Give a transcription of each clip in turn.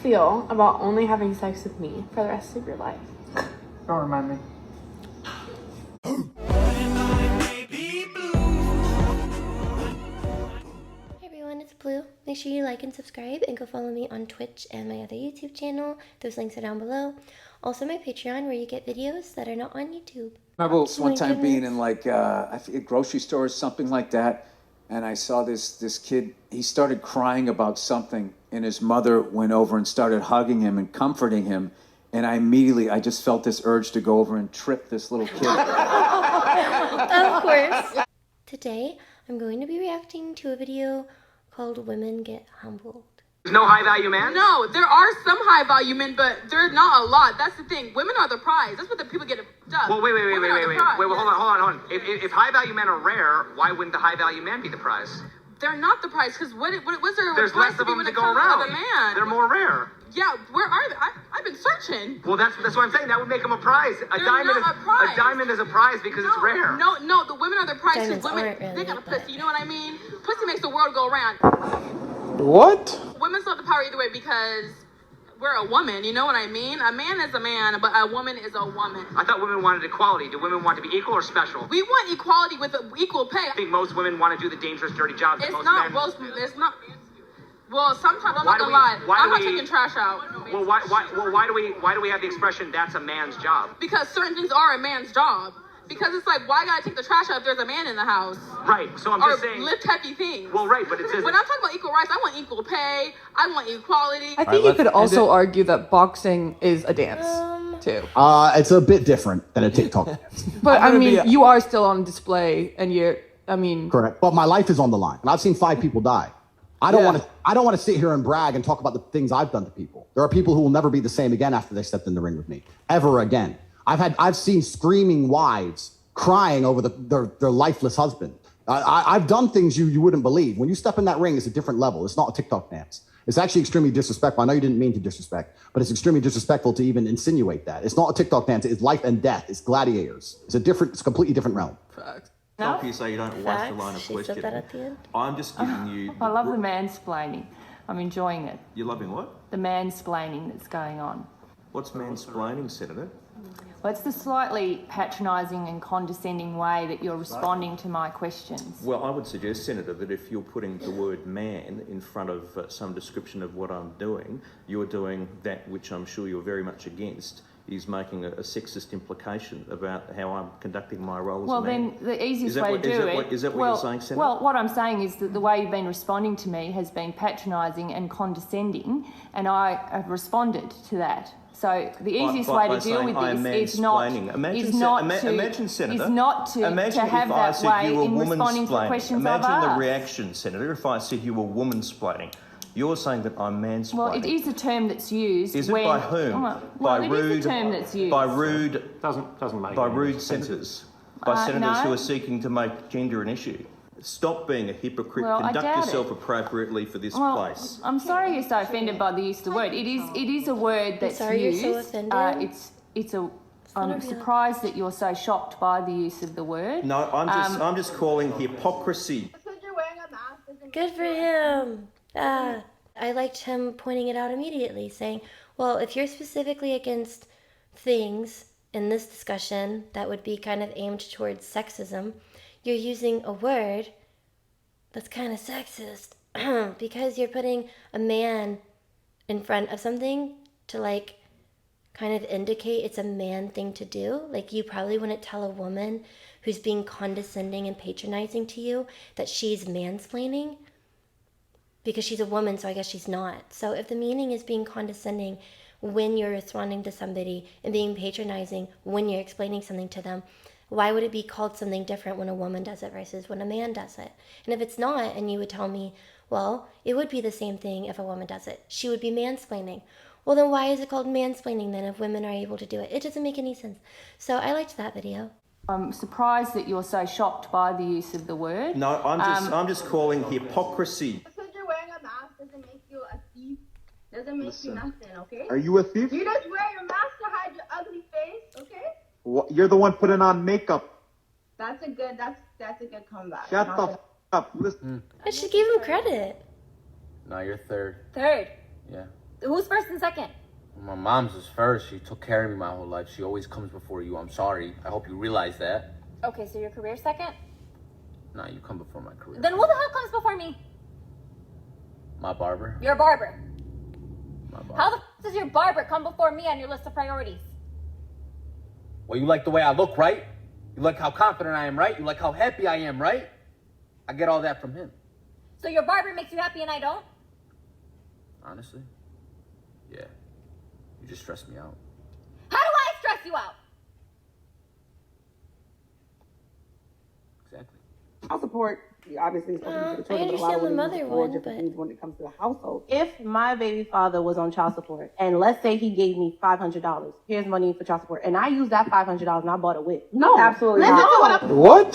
feel about only having sex with me for the rest of your life? Don't remind me. Hey everyone, it's Blue. Make sure you like and subscribe and go follow me on Twitch and my other YouTube channel. Those links are down below. Also my Patreon where you get videos that are not on YouTube. I remember one time being in like I forget, grocery stores, something like that, and I saw this kid. He started crying about something, and his mother went over and started hugging him and comforting him. And I just felt this urge to go over and trip this little kid. Of course. Today I'm going to be reacting to a video called Women Get Humbled. No high value man? No, there are some high value men, but they're not a lot. That's the thing. Women are the prize. That's what the people get done. Well, wait, hold on. If high value men are rare, why wouldn't the high value man be the prize? They're not the prize, because what's there There's prize less of them when to it go comes around. to the man? They're more rare. Yeah, where are they? I've been searching. Well, that's what I'm saying. That would make them a prize. A diamond is a prize because it's rare. No, the women are the prize. Diamonds Women, aren't really, they got a but- pussy. You know what I mean? Pussy makes the world go around. What? Women still have the power either way because we're a woman. You know what I mean? A man is a man, but a woman is a woman. I thought women wanted equality. Do women want to be equal or special? We want equality with equal pay. I think most women want to do the dangerous, dirty jobs. It's most not. men. It's not. Well, sometimes I'm Why not do gonna we- lie. why I'm do not we- taking trash out. Well, why do we have the expression "that's a man's job"? Because certain things are a man's job. Because it's like, why gotta take the trash out if there's a man in the house? Right. So I'm Or just saying. lift heavy things. Well, right, but it says. When I'm talking about equal rights, I want equal pay. I want equality. I think you could also argue that boxing is a dance too. It's a bit different than a TikTok dance. But I mean, you are still on display, and Correct. But my life is on the line, and I've seen 5 people die. I don't want to sit here and brag and talk about the things I've done to people. There are people who will never be the same again after they stepped in the ring with me, ever again. I've seen screaming wives crying over their lifeless husband. I've done things you wouldn't believe. When you step in that ring, it's a different level. It's not a TikTok dance. It's actually extremely disrespectful. I know you didn't mean to disrespect, but it's extremely disrespectful to even insinuate that. It's not a TikTok dance. It's life and death. It's gladiators. It's a completely different realm. Help you so you don't waste the line of She said questioning. that at the end. I'm just giving you. I love the mansplaining. I'm enjoying it. You're loving what? The mansplaining that's going on. What's mansplaining, Senator? Well, it's the slightly patronising and condescending way that you're responding to my questions. Well, I would suggest, Senator, that if you're putting the word man in front of some description of what I'm doing, you're doing that which I'm sure you're very much against, is making a sexist implication about how I'm conducting my role as a man. Well, then the easiest way to do it... Is that what you're saying, Senator? Well, what I'm saying is that the way you've been responding to me has been patronising and condescending, and I have responded to that. So the easiest way to deal with this is not to have that way in responding to the questions I've asked. Imagine the reaction, Senator, if I said you were woman-splaining. You're saying that I'm mansplaining. Well, it is a term that's used. Is it by whom? Well, it is a term that's used. By rude. Doesn't make. By rude senators. By senators no. who are seeking to make gender an issue. Stop being a hypocrite. Well, I Conduct doubt yourself it. appropriately for this Well, place. I'm sorry you're so offended by the use of the word. It is a word that's sorry used. you're so offended. I'm surprised that you're so shocked by the use of the word. No, I'm just calling hypocrisy. Good for him. I liked him pointing it out immediately, saying, well, if you're specifically against things in this discussion that would be kind of aimed towards sexism, you're using a word that's kind of sexist because you're putting a man in front of something to like kind of indicate it's a man thing to do. Like you probably wouldn't tell a woman who's being condescending and patronizing to you that she's mansplaining because she's a woman, so I guess she's not. So if the meaning is being condescending when you're responding to somebody and being patronizing when you're explaining something to them, why would it be called something different when a woman does it versus when a man does it? And if it's not, and you would tell me, well, it would be the same thing if a woman does it. She would be mansplaining. Well, then why is it called mansplaining then if women are able to do it? It doesn't make any sense. So I liked that video. I'm surprised that you're so shocked by the use of the word. No, I'm just calling hypocrisy. Because you're wearing a mask doesn't make you a thief. Doesn't make you nothing, okay? Are you a thief? You just wear your mask to hide your ugly face, okay? You're the one putting on makeup. That's a good comeback. Shut the f up. Listen. I should give him credit. No, you're third. Third? Yeah. Who's first and second? My mom's is first. She took care of me my whole life. She always comes before you. I'm sorry. I hope you realize that. Okay, so your career second? Nah, you come before my career. Then who the hell comes before me? My barber. Your barber. My barber. How the does your barber come before me on your list of priorities? Well, you like the way I look, right? You like how confident I am, right? You like how happy I am, right? I get all that from him. So your barber makes you happy and I don't? Honestly? Yeah. You just stress me out. How do I stress you out? Exactly. Child support, obviously, is supposed to be for the I children, but a lot understand of the women mother can afford one, different but things when it comes to the household. If my baby father was on child support, and let's say he gave me $500, here's money for child support, and I used that $500 and I bought a wig. No, absolutely not. To what I'm What?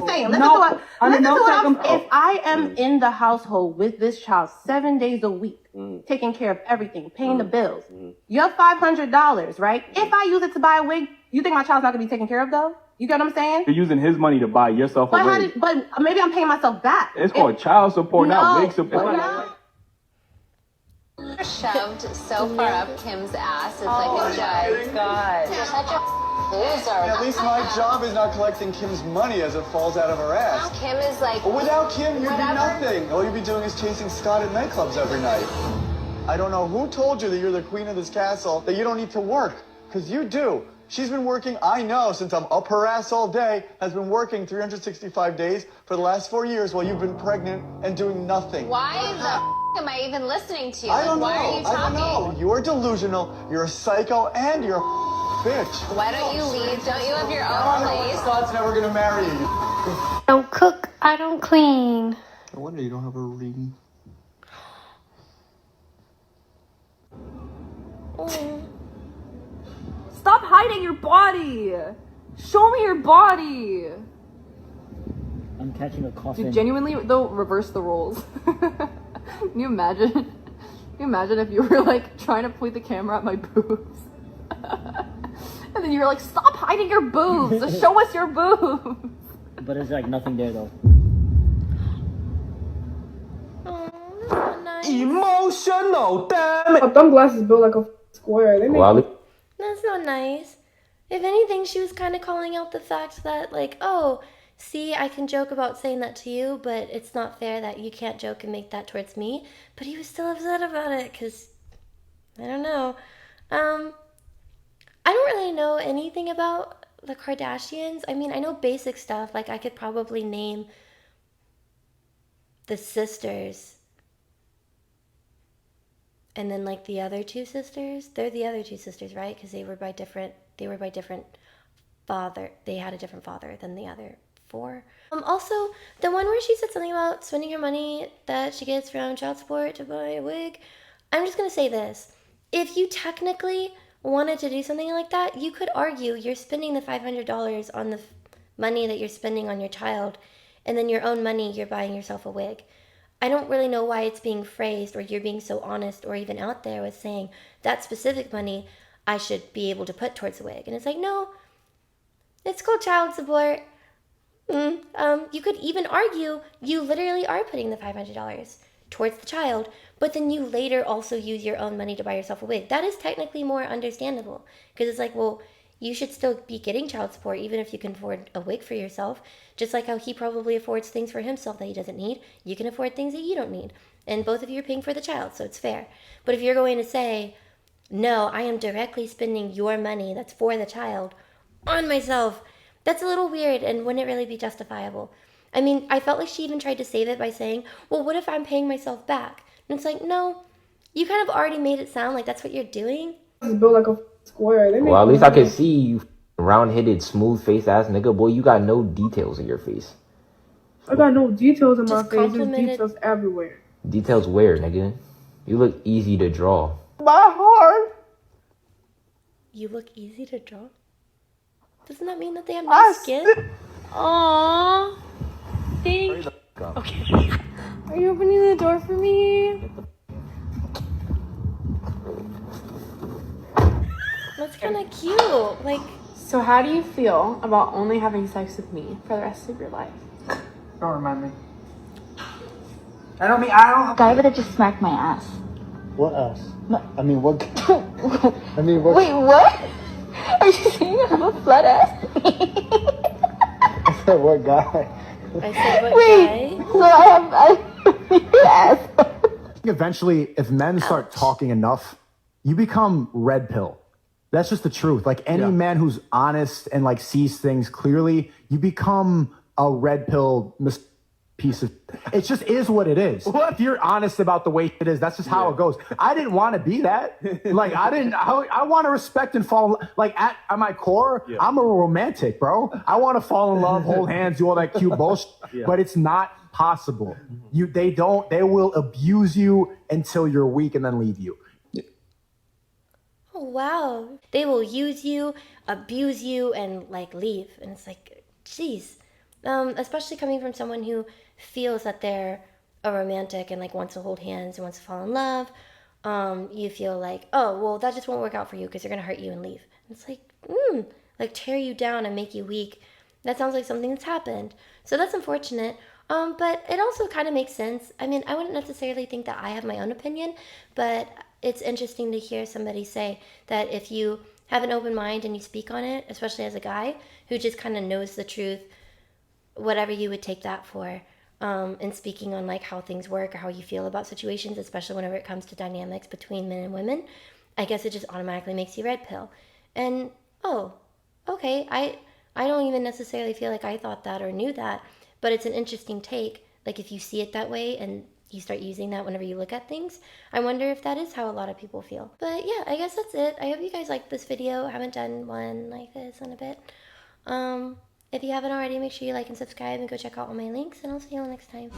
saying. Listen to what if I am in the household with this child 7 days a week, taking care of everything, paying the bills, your $500, right? If I use it to buy a wig, you think my child's not gonna be taken care of though? You get what I'm saying? You're using his money to buy yourself a wig. But maybe I'm paying myself back. It's called child support, not wig support. Shoved so far up Kim's ass. It's like a judge. God. You're such a loser. At least my job is not collecting Kim's money as it falls out of her ass. Kim is like... Without Kim, you'd be nothing. All you'd be doing is chasing Scott at nightclubs every night. I don't know who told you that you're the queen of this castle, that you don't need to work. Because you do. She's been working, I know, since I'm up her ass all day, has been working 365 days for the last 4 years while you've been pregnant and doing nothing. Why the am I even listening to you? I don't know. Why are you talking? I don't know. You're delusional, you're a psycho, and you're a bitch. Why don't you leave? Don't you have your own place? Scott's never gonna marry you. I don't cook, I don't clean. No wonder you don't have a ring. Stop hiding your body! Show me your body! I'm catching a coffin. Dude, genuinely, though, reverse the roles. Can you imagine? Can you imagine if you were, like, trying to point the camera at my boobs? And then you were like, stop hiding your boobs! Show us your boobs! But there's, like, nothing there, though. Emotional, damn it! My thumb glasses built like a square. They make That's not nice. If anything, she was kind of calling out the fact that, like, oh, see, I can joke about saying that to you, but it's not fair that you can't joke and make that towards me. But he was still upset about it, because, I don't know. I don't really know anything about the Kardashians. I mean, I know basic stuff. Like, I could probably name the sisters. And then, like, the other two sisters, they're the other two sisters, right? Because they were by different father. They had a different father than the other four. Also, the one where she said something about spending her money that she gets from child support to buy a wig. I'm just going to say this. If you technically wanted to do something like that, you could argue you're spending the $500 on the money that you're spending on your child, and then your own money, you're buying yourself a wig. I don't really know why it's being phrased, or you're being so honest or even out there with saying that specific money I should be able to put towards a wig. And it's like, no, it's called child support. You could even argue you literally are putting the $500 towards the child, but then you later also use your own money to buy yourself a wig. That is technically more understandable, because it's like, well, you should still be getting child support even if you can afford a wig for yourself. Just like how he probably affords things for himself that he doesn't need, you can afford things that you don't need. And both of you are paying for the child, so it's fair. But if you're going to say, no, I am directly spending your money that's for the child on myself, that's a little weird and wouldn't really be justifiable. I mean, I felt like she even tried to save it by saying, well, what if I'm paying myself back? And it's like, no, you kind of already made it sound like that's what you're doing. It's built like a square. Well, at least I can see you, round-headed, smooth-faced ass nigga. Boy, you got no details in your face. I got no details in my face. There's complimented- details everywhere. Details where, nigga? You look easy to draw. My heart. You look easy to draw? Doesn't that mean that they have nice skin? Aww. Thank you. Okay. Are you opening the door for me? That's kind of cute. Like, So how do you feel about only having sex with me for the rest of your life? Don't remind me. Guy would have just smacked my ass. What else? No. I mean, what? I mean, what? Wait, what? Are you saying I have a flat ass? I said, what guy? I said, what Wait, guy? so I have ass. Eventually, if men start talking enough, you become red pill. That's just the truth. Like any man who's honest and like sees things clearly, you become a red pill piece of. It just is what it is. Well, if you're honest about the way it is, that's just how it goes. I didn't want to be that. Like I want to respect and fall. Like at my core, I'm a romantic, bro. I want to fall in love, hold hands, do all that cute bullshit. But it's not possible. They will abuse you until you're weak and then leave you. Oh, wow. They will use you, abuse you, and like leave. And it's like, geez. Especially coming from someone who feels that they're a romantic and like wants to hold hands and wants to fall in love. You feel like, oh, well, that just won't work out for you because they're going to hurt you and leave. And it's like tear you down and make you weak. That sounds like something that's happened. So that's unfortunate. But it also kind of makes sense. I mean, I wouldn't necessarily think that I have my own opinion, but it's interesting to hear somebody say that if you have an open mind and you speak on it, especially as a guy who just kind of knows the truth, whatever you would take that for, and speaking on like how things work or how you feel about situations, especially whenever it comes to dynamics between men and women, I guess it just automatically makes you red pill. And okay, I don't even necessarily feel like I thought that or knew that, but it's an interesting take. Like if you see it that way and you start using that whenever you look at things, I wonder if that is how a lot of people feel. But yeah, I guess that's it. I hope you guys liked this video. I haven't done one like this in a bit. If you haven't already, make sure you like and subscribe and go check out all my links, and I'll see you all next time.